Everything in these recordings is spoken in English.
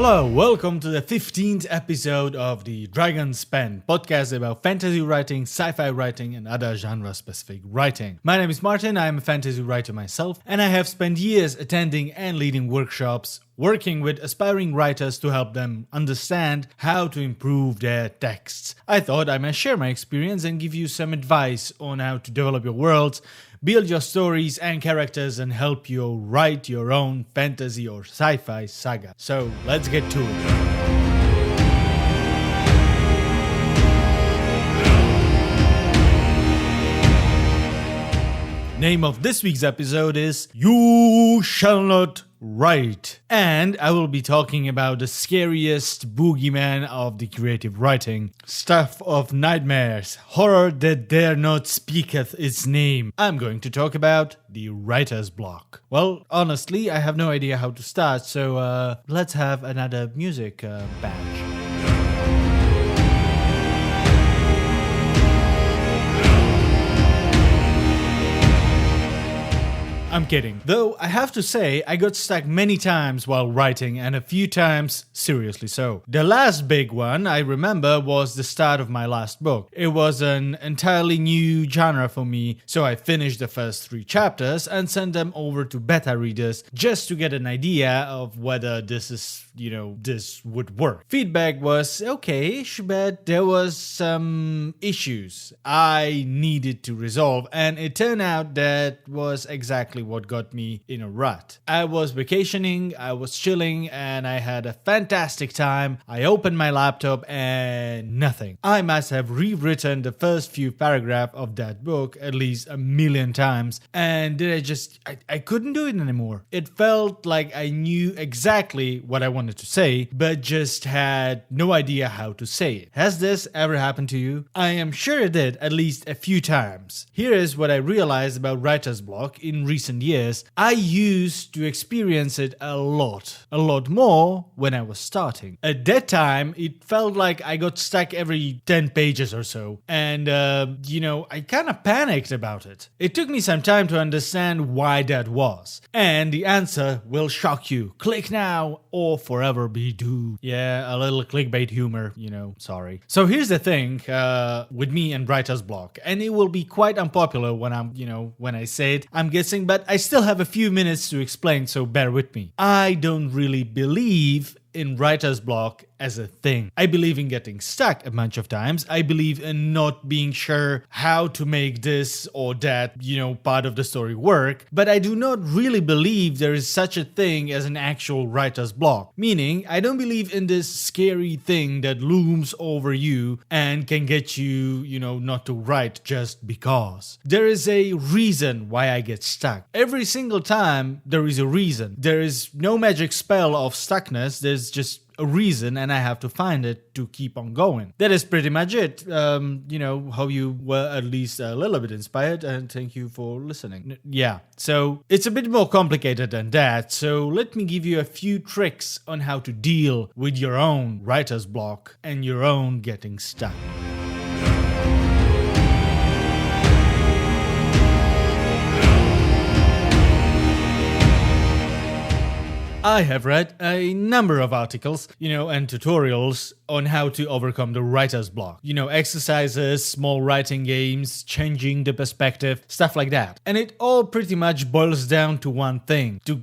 Hello, welcome to the 15th episode of the Dragon's Pen podcast about fantasy writing, sci-fi writing, and other genre-specific writing. My name is Martin, I am a fantasy writer myself, and I have spent years attending and leading workshops, working with aspiring writers to help them understand how to improve their texts. I thought I might share my experience and give you some advice on how to develop your worlds, build your stories and characters, and help you write your own fantasy or sci-fi saga. So let's get to it. Name of this week's episode is You Shall Not Write. And I will be talking about the scariest boogeyman of the creative writing. Stuff of nightmares, horror that dare not speaketh its name. I'm going to talk about the writer's block. Well, honestly, I have no idea how to start, so let's have another music batch. I'm kidding. Though I have to say, I got stuck many times while writing and a few times seriously so. The last big one I remember was the start of my last book. It was an entirely new genre for me, so I finished the first 3 chapters and sent them over to beta readers just to get an idea of whether this would work. Feedback was okay-ish, but there was some issues I needed to resolve, and it turned out that was exactly what got me in a rut. I was vacationing, I was chilling, and I had a fantastic time. I opened my laptop and nothing. I must have rewritten the first few paragraphs of that book at least 1,000,000 times, and then I couldn't do it anymore. It felt like I knew exactly what I wanted to say, but just had no idea how to say it. Has this ever happened to you? I am sure it did at least a few times. Here is what I realized about writer's block in recent years. I used to experience it a lot more when I was starting. At that time, it felt like I got stuck every 10 pages or so, and I kind of panicked about it. It took me some time to understand why that was, and the answer will shock you. Click now or forever be doomed. Yeah, a little clickbait humor, sorry. So here's the thing with me and writer's block, and it will be quite unpopular when I say it, I'm guessing, but I still have a few minutes to explain, so bear with me. I don't really believe in writer's block as a thing. I believe in getting stuck a bunch of times. I believe in not being sure how to make this or that, part of the story work. But I do not really believe there is such a thing as an actual writer's block. Meaning, I don't believe in this scary thing that looms over you and can get you, not to write just because. There is a reason why I get stuck. Every single time there is a reason. There is no magic spell of stuckness. There's just a reason, and I have to find it to keep on going. That is pretty much it. How you were at least a little bit inspired, and thank you for listening. Yeah, so it's a bit more complicated than that, so let me give you a few tricks on how to deal with your own writer's block and your own getting stuck. I have read a number of articles, and tutorials on how to overcome the writer's block. Exercises, small writing games, changing the perspective, stuff like that. And it all pretty much boils down to one thing, to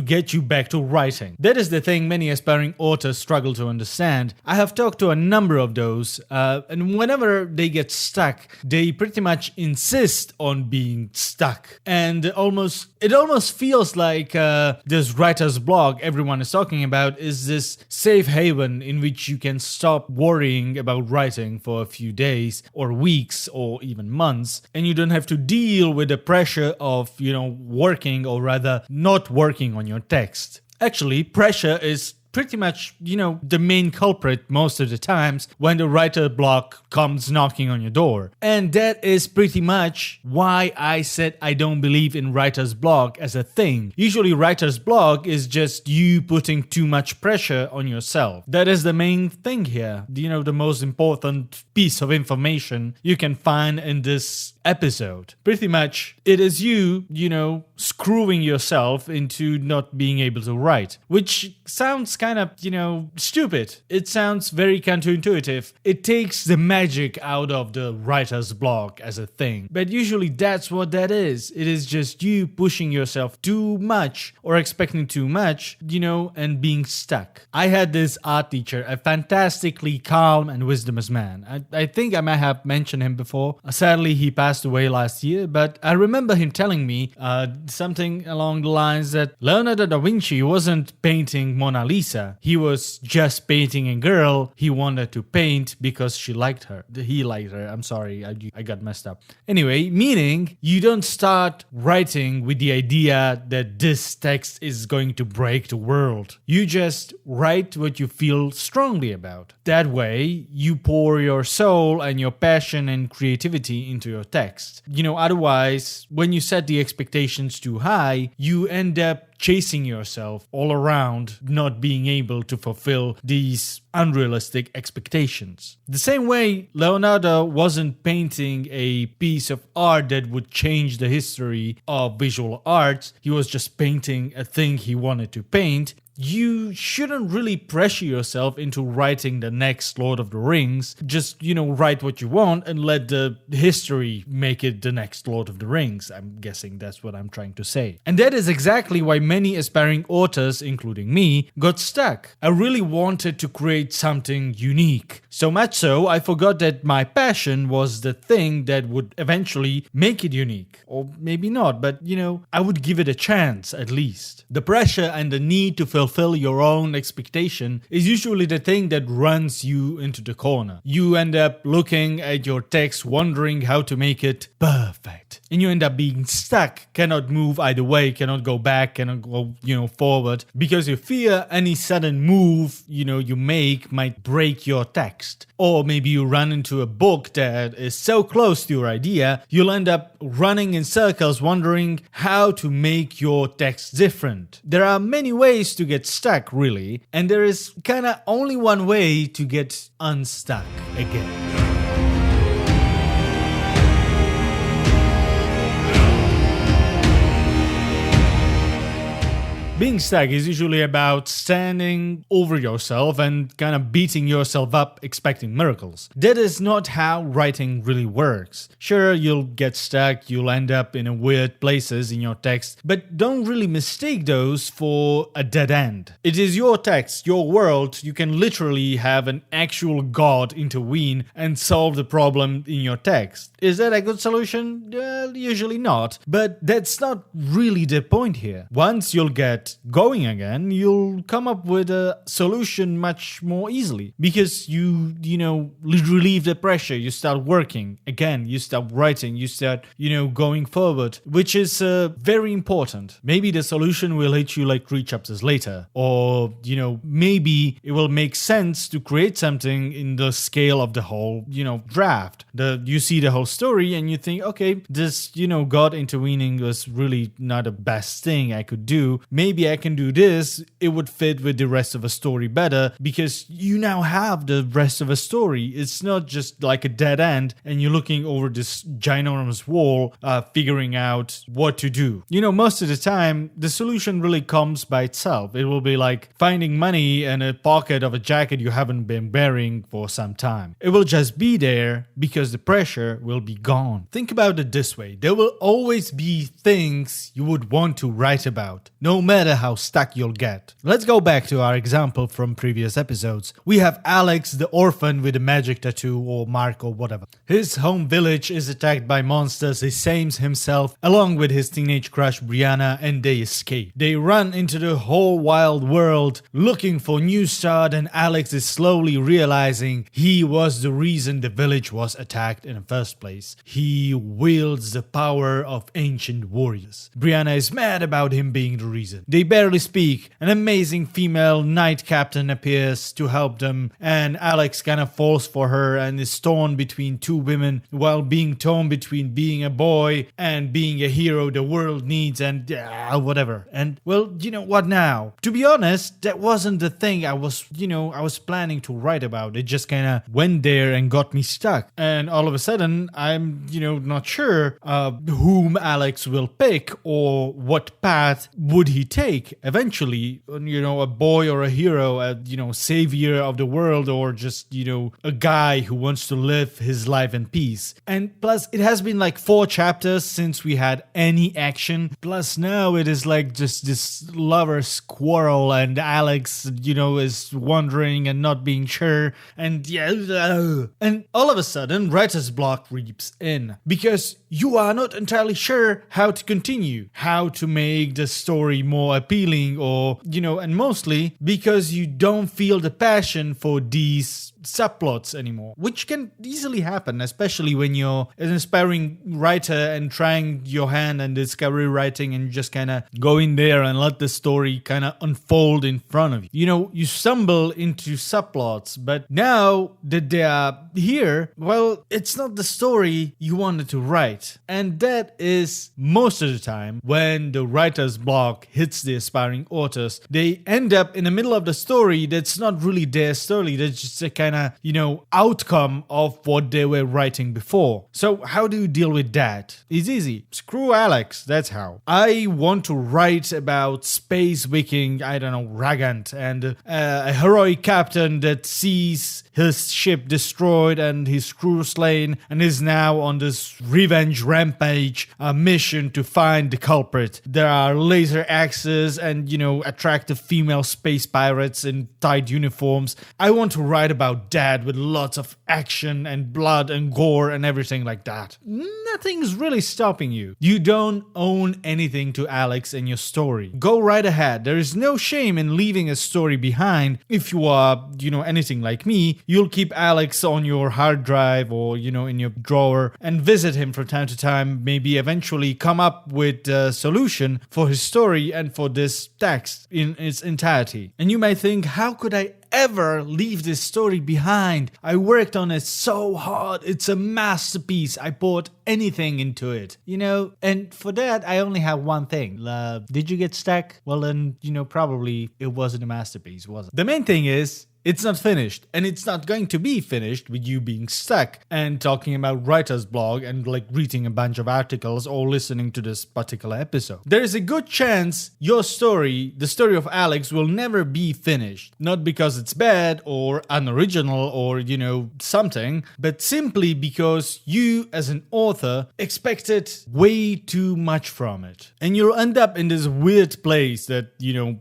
get you back to writing. That is the thing many aspiring authors struggle to understand. I have talked to a number of those, and whenever they get stuck, they pretty much insist on being stuck. And it almost feels like this writer's block everyone is talking about is this safe haven in which you can stop worrying about writing for a few days or weeks or even months, and you don't have to deal with the pressure of, working or rather not working on your text. Actually, pressure is pretty much, the main culprit most of the times when the writer block comes knocking on your door. And that is pretty much why I said I don't believe in writer's block as a thing. Usually writer's block is just you putting too much pressure on yourself. That is the main thing here. The most important piece of information you can find in this episode. Pretty much, it is you, screwing yourself into not being able to write, which sounds kind kind of, stupid. It sounds very counterintuitive. It takes the magic out of the writer's block as a thing. But usually that's what that is. It is just you pushing yourself too much or expecting too much, and being stuck. I had this art teacher, a fantastically calm and wisdomous man. I think I might have mentioned him before. Sadly, he passed away last year, but I remember him telling me something along the lines that Leonardo da Vinci wasn't painting Mona Lisa. He was just painting a girl he wanted to paint because she liked her. He liked her. I'm sorry, I got messed up. Anyway, meaning you don't start writing with the idea that this text is going to break the world. You just write what you feel strongly about. That way, you pour your soul and your passion and creativity into your text. Otherwise, when you set the expectations too high, you end up chasing yourself all around, not being able to fulfill these unrealistic expectations. The same way Leonardo wasn't painting a piece of art that would change the history of visual arts, he was just painting a thing he wanted to paint. You shouldn't really pressure yourself into writing the next Lord of the Rings. Just, write what you want and let the history make it the next Lord of the Rings. I'm guessing that's what I'm trying to say. And that is exactly why many aspiring authors, including me, got stuck. I really wanted to create something unique. So much so, I forgot that my passion was the thing that would eventually make it unique. Or maybe not, but I would give it a chance at least. The pressure and the need to fulfill your own expectation is usually the thing that runs you into the corner. You end up looking at your text, wondering how to make it perfect. And you end up being stuck, cannot move either way, cannot go back, cannot go, forward, because you fear any sudden move, you make might break your text. Or maybe you run into a book that is so close to your idea, you'll end up running in circles wondering how to make your text different. There are many ways to get stuck, really, and there is kinda only one way to get unstuck again. Being stuck is usually about standing over yourself and kind of beating yourself up expecting miracles. That is not how writing really works. Sure, you'll get stuck, you'll end up in weird places in your text, but don't really mistake those for a dead end. It is your text, your world. You can literally have an actual god intervene and solve the problem in your text. Is that a good solution? Usually not, but that's not really the point here. Once you'll get going again, you'll come up with a solution much more easily because you relieve the pressure. You start working again, you start writing, you start going forward, which is very important. Maybe the solution will hit you like 3 chapters later, or maybe it will make sense to create something in the scale of the whole draft. You see the whole story and you think, okay, this God intervening was really not the best thing I could do. Maybe I can do this, it would fit with the rest of a story better because you now have the rest of a story. It's not just like a dead end and you're looking over this ginormous wall, figuring out what to do. Most of the time, the solution really comes by itself. It will be like finding money in a pocket of a jacket you haven't been wearing for some time. It will just be there because the pressure will be gone. Think about it this way. There will always be things you would want to write about, no matter how stuck you'll get. Let's go back to our example from previous episodes. We have Alex, the orphan with a magic tattoo or mark or whatever. His home village is attacked by monsters. He saves himself along with his teenage crush Brianna and they escape. They run into the whole wild world looking for new start, and Alex is slowly realizing he was the reason the village was attacked in the first place. He wields the power of ancient warriors. Brianna is mad about him being the reason. They barely speak. An amazing female knight captain appears to help them, and Alex kind of falls for her and is torn between 2 women while being torn between being a boy and being a hero the world needs and whatever. And well, what now? To be honest, that wasn't the thing I was planning to write about. It just kind of went there and got me stuck. And all of a sudden, I'm, not sure whom Alex will pick or what path would he take. make eventually, a boy or a hero, a savior of the world, or just, a guy who wants to live his life in peace. And plus, it has been like 4 chapters since we had any action. Plus, now it is like just this lover's quarrel, and Alex, is wondering and not being sure. And and all of a sudden, writer's block creeps in because you are not entirely sure how to continue, how to make the story more appealing, or, and mostly because you don't feel the passion for these subplots anymore, which can easily happen, especially when you're an aspiring writer and trying your hand in discovery writing and just kind of go in there and let the story kind of unfold in front of you. You stumble into subplots, but now that they are here, well, it's not the story you wanted to write. And that is most of the time when the writer's block hits the aspiring authors. They end up in the middle of the story that's not really their story, that's just a kind of outcome of what they were writing before. So how do you deal with that? It's easy. Screw Alex, that's how. I want to write about space Viking, Ragant, and a heroic captain that sees his ship destroyed and his crew slain and is now on this revenge rampage, a mission to find the culprit. There are laser axes and, attractive female space pirates in tight uniforms. I want to write about that with lots of action and blood and gore and everything like that. Nothing's really stopping you. You don't own anything to Alex in your story. Go right ahead. There is no shame in leaving a story behind. If you are, anything like me, you'll keep Alex on your hard drive or, in your drawer and visit him from time to time, maybe eventually come up with a solution for his story and for this text in its entirety. And you might think, how could I ever leave this story behind? I worked on it so hard. It's a masterpiece. I poured anything into it, and for that I only have one thing. Did you get stuck? Well, then, probably it wasn't a masterpiece, was it? The main thing is, it's not finished, and it's not going to be finished with you being stuck and talking about writer's blog and reading a bunch of articles or listening to this particular episode. There is a good chance your story, the story of Alex, will never be finished. Not because it's bad or unoriginal or, something, but simply because you as an author expected way too much from it. And you'll end up in this weird place that,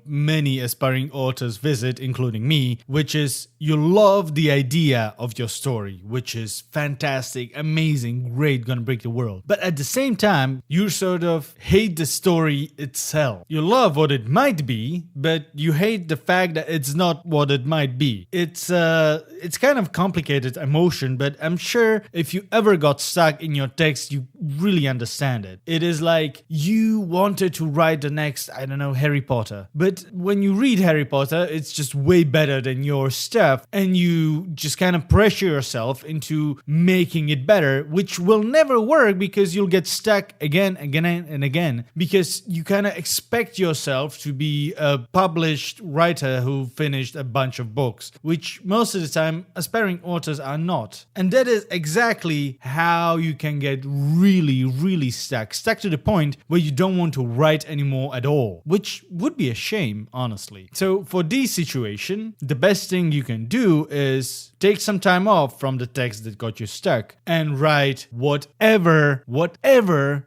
many aspiring authors visit, including me, which is you love the idea of your story, which is fantastic, amazing, great, gonna break the world. But at the same time, you sort of hate the story itself. You love what it might be, but you hate the fact that it's not what it might be. It's kind of complicated emotion, but I'm sure if you ever got stuck in your text, you really understand it. It is like you wanted to write the next, Harry Potter. But when you read Harry Potter, it's just way better than your stuff, and you just kind of pressure yourself into making it better, which will never work because you'll get stuck again and again, because you kind of expect yourself to be a published writer who finished a bunch of books, which most of the time aspiring authors are not. And that is exactly how you can get really, really stuck to the point where you don't want to write anymore at all, which would be a shame, honestly. So for this situation, the best thing you can do is take some time off from the text that got you stuck and write whatever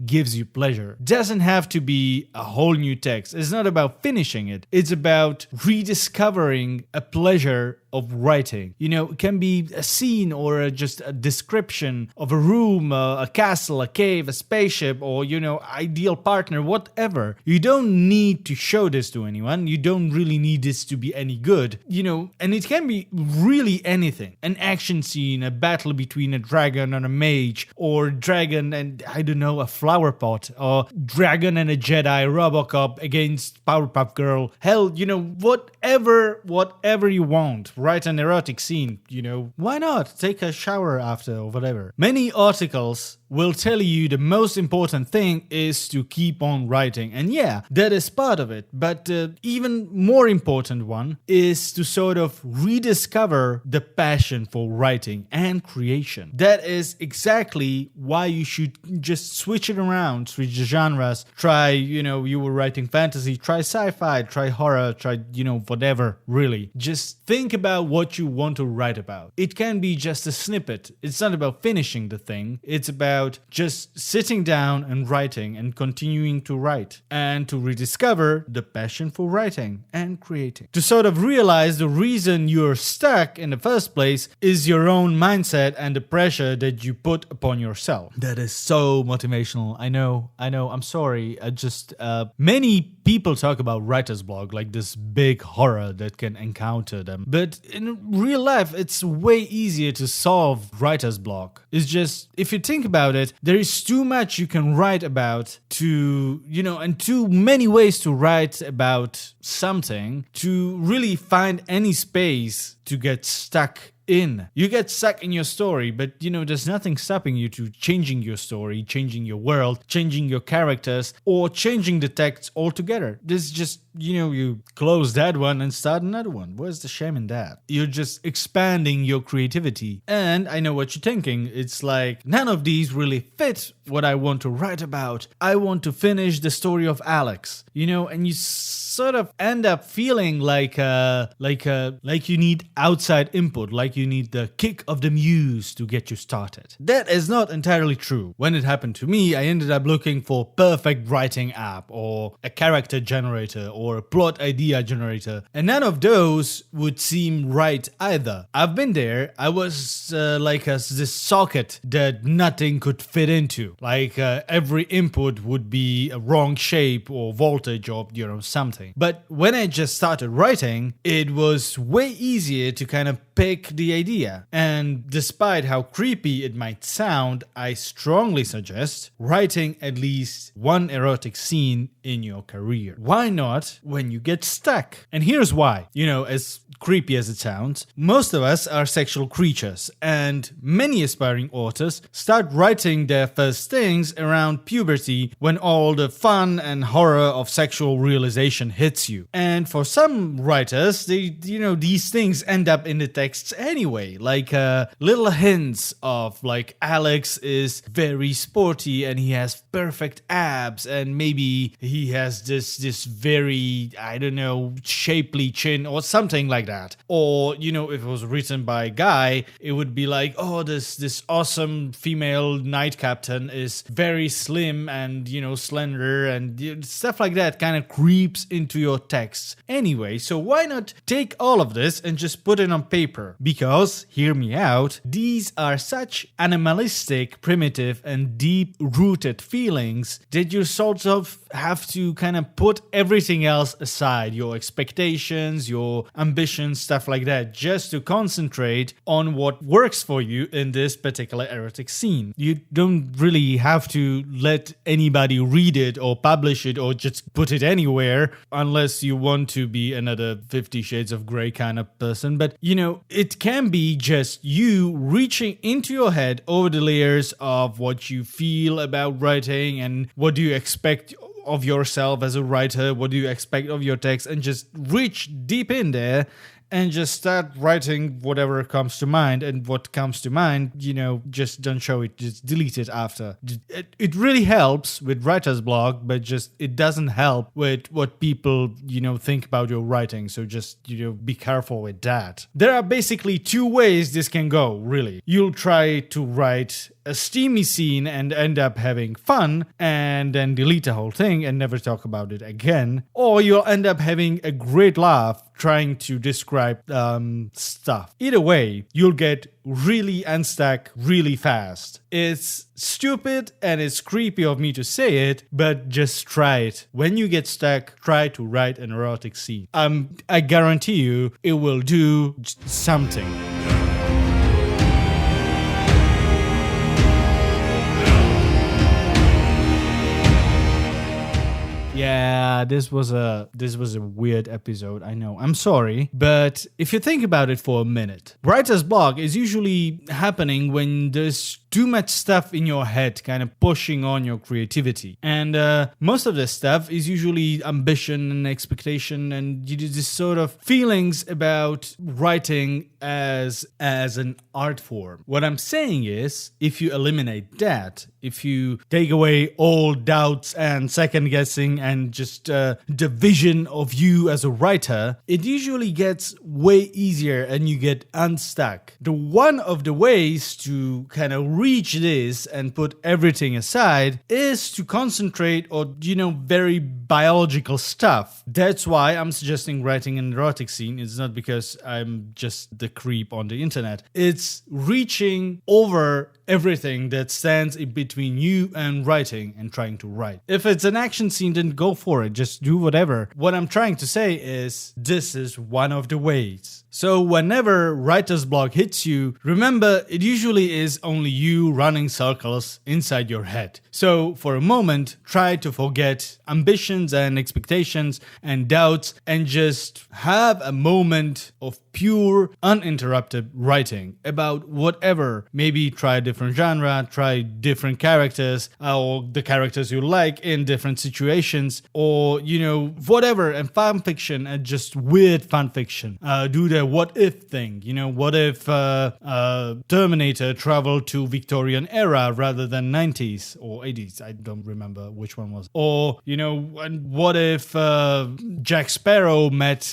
gives you pleasure. It doesn't have to be a whole new text. It's not about finishing it. It's about rediscovering a pleasure of writing. It can be a scene or just a description of a room, a castle, a cave, a spaceship, or, ideal partner, whatever. You don't need to show this to anyone. You don't really need this to be any good, and it can be really anything. An action scene, a battle between a dragon and a mage, or dragon and, a flower pot, or dragon and a Jedi, Robocop against Powerpuff Girl. Hell, whatever you want, write an erotic scene, why not? Take a shower after or whatever. Many articles will tell you the most important thing is to keep on writing. And yeah, that is part of it. But even more important one is to sort of rediscover the passion for writing and creation. That is exactly why you should just switch it around, switch the genres. Try, you were writing fantasy, try sci-fi, try horror, try, whatever, really. Just think about what you want to write about. It can be just a snippet. It's not about finishing the thing. It's about just sitting down and writing and continuing to write and to rediscover the passion for writing and creating. To sort of realize the reason you're stuck in the first place is your own mindset and the pressure that you put upon yourself. That is so motivational. I know. I'm sorry. Many people talk about writer's block like this big horror that can encounter them. But in real life, it's way easier to solve writer's block. It's just, if you think about it, there is too much you can write about and too many ways to write about something to really find any space to get stuck in. You get stuck in your story, but there's nothing stopping you to changing your story, changing your world, changing your characters, or changing the text altogether. This is just, you close that one and start another one. Where's the shame in that? You're just expanding your creativity. And I know what you're thinking. It's like, none of these really fit what I want to write about. I want to finish the story of Alex, and you sort of end up feeling like you need outside input, like you need the kick of the muse to get you started. That is not entirely true. When it happened to me, I ended up looking for perfect writing app or a character generator or a plot idea generator, and none of those would seem right either. I've been there. I was this socket that nothing could fit into. Every input would be a wrong shape or voltage or something. But when I just started writing, it was way easier to kind of pick the idea. And despite how creepy it might sound, I strongly suggest writing at least one erotic scene in your career. Why not when you get stuck? And here's why. As creepy as it sounds, most of us are sexual creatures, and many aspiring authors start writing their first things around puberty when all the fun and horror of sexual realization hits you. And for some writers, these things end up in the texts anyway, little hints of Alex is very sporty and he has perfect abs and maybe he has this very, shapely chin or something like that. Or, if it was written by a guy, it would be like, oh, this awesome female knight captain is very slim and, slender, and stuff like that kind of creeps into your texts anyway. So why not take all of this and just put it on paper? Because, hear me out, these are such animalistic, primitive, and deep-rooted feelings that you sort of have to kind of put everything else aside, your expectations, your ambitions, stuff like that, just to concentrate on what works for you in this particular erotic scene. You don't really have to let anybody read it or publish it or just put it anywhere unless you want to be another 50 Shades of Grey kind of person. But, it can be just you reaching into your head over the layers of what you feel about writing and what do you expect of yourself as a writer, what do you expect of your text, and just reach deep in there and just start writing whatever comes to mind. And what comes to mind, just don't show it, just delete it after. It really helps with writer's block, but just it doesn't help with what people, think about your writing. So just, be careful with that. There are basically two ways this can go, really. You'll try to write a steamy scene and end up having fun and then delete the whole thing and never talk about it again. Or you'll end up having a great laugh trying to describe stuff. Either way, you'll get really unstuck really fast. It's stupid and it's creepy of me to say it, but just try it. When you get stuck, try to write an erotic scene. I guarantee you it will do something. Yeah, yeah, this was a weird episode. I know. I'm sorry, but if you think about it for a minute, writer's block is usually happening when there's too much stuff in your head kind of pushing on your creativity. And most of this stuff is usually ambition and expectation and this sort of feelings about writing as an art form. What I'm saying is, if you eliminate that, if you take away all doubts and second guessing and just the vision of you as a writer, it usually gets way easier and you get unstuck. One of the ways to kind of reach this and put everything aside is to concentrate on, very biological stuff. That's why I'm suggesting writing an erotic scene. It's not because I'm just the creep on the internet. It's reaching over everything that stands in between you and writing and trying to write. If it's an action scene, then go for it. Just do whatever. What I'm trying to say is this is one of the ways. So whenever writer's block hits you, remember it usually is only you running circles inside your head. So for a moment, try to forget ambitions and expectations and doubts and just have a moment of pure, uninterrupted writing about whatever. Maybe try a different genre, try different characters or the characters you like in different situations or, whatever, and fan fiction and just weird fan fiction. Do the what if thing, what if Terminator traveled to Victorian era rather than 90s or 80s? I don't remember which one was. Or, and what if Jack Sparrow met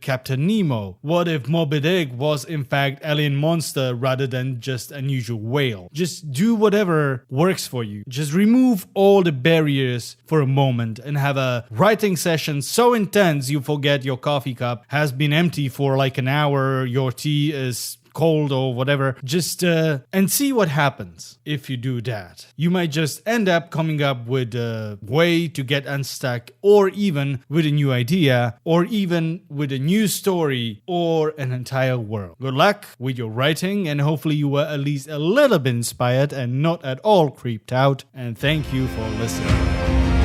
Captain Nemo? What if Moby Dick was in fact alien monster rather than just unusual whale? Just do whatever works for you. Just remove all the barriers for a moment and have a writing session so intense you forget your coffee cup has been empty for like an hour, your tea is cold or whatever, just and see what happens if you do that. You might just end up coming up with a way to get unstuck, or even with a new idea, or even with a new story, or an entire world. Good luck with your writing, and hopefully you were at least a little bit inspired and not at all creeped out. And thank you for listening.